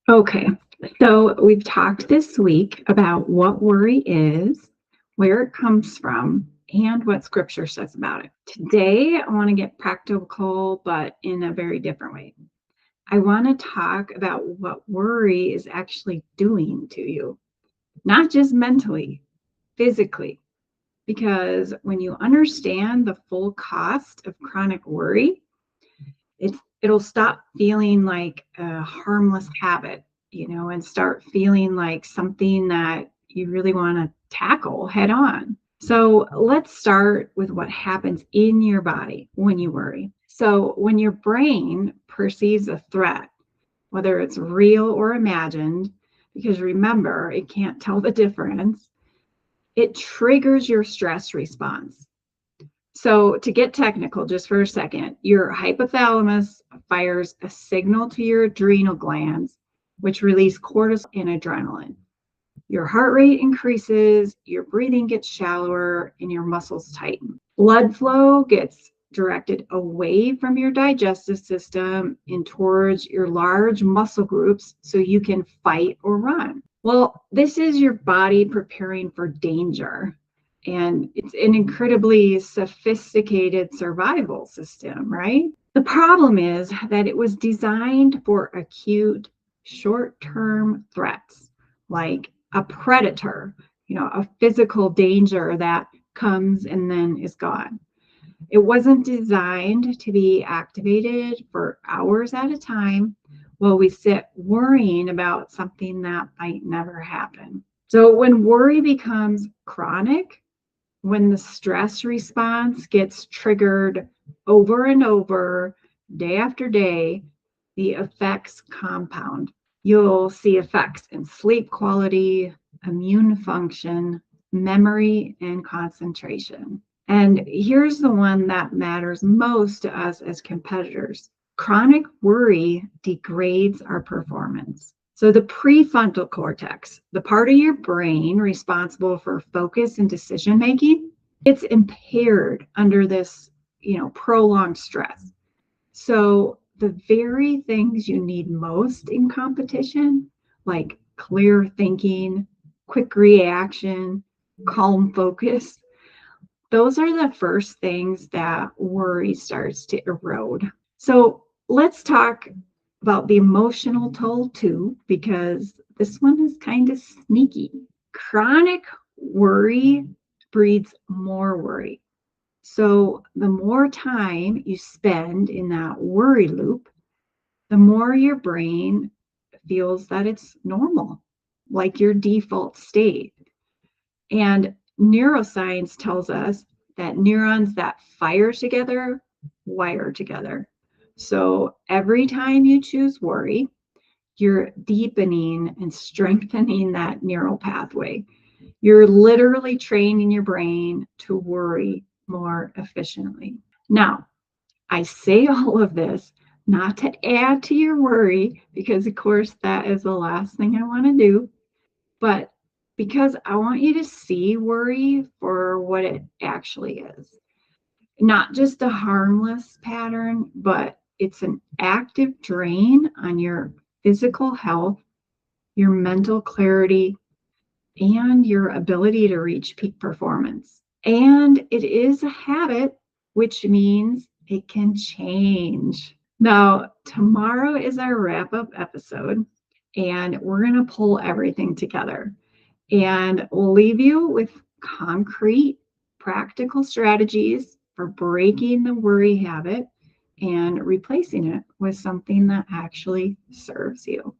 Okay, so we've talked this week about what worry is, where it comes from, and what scripture says about it. Today, I want to get practical, but in a very different way. I want to talk about what worry is actually doing to you, not just mentally, physically. Because when you understand the full cost of chronic worry, it'll stop feeling like a harmless habit, and start feeling like something that you really want to tackle head on. So let's start with what happens in your body when you worry. So when your brain perceives a threat, whether it's real or imagined, because remember, it can't tell the difference, it triggers your stress response. So, to get technical just for a second, your hypothalamus fires a signal to your adrenal glands, which release cortisol and adrenaline. Your heart rate increases, your breathing gets shallower, and your muscles tighten. Blood flow gets directed away from your digestive system and towards your large muscle groups so you can fight or run. Well, this is your body preparing for danger. And it's an incredibly sophisticated survival system, right? The problem is that it was designed for acute, short term threats like a predator, a physical danger that comes and then is gone. It wasn't designed to be activated for hours at a time while we sit worrying about something that might never happen. So when worry becomes chronic, when the stress response gets triggered over and over, day after day, the effects compound. You'll see effects in sleep quality, immune function, memory, and concentration. And here's the one that matters most to us as competitors. Chronic worry degrades our performance. So the prefrontal cortex, the part of your brain responsible for focus and decision making, it's impaired under this, prolonged stress. So the very things you need most in competition, like clear thinking, quick reaction, calm focus, those are the first things that worry starts to erode. So let's talk about the emotional toll too, because this one is kind of sneaky. Chronic worry breeds more worry. So the more time you spend in that worry loop, the more your brain feels that it's normal, like your default state. And neuroscience tells us that neurons that fire together wire together. So every time you choose worry, you're deepening and strengthening that neural pathway. You're literally training your brain to worry more efficiently. Now, I say all of this not to add to your worry, because of course that is the last thing I want to do, but because I want you to see worry for what it actually is. Not just a harmless pattern, but it's an active drain on your physical health, your mental clarity, and your ability to reach peak performance. And it is a habit, which means it can change. Now, tomorrow is our wrap up episode, and we're going to pull everything together. And we'll leave you with concrete, practical strategies for breaking the worry habit and replacing it with something that actually serves you.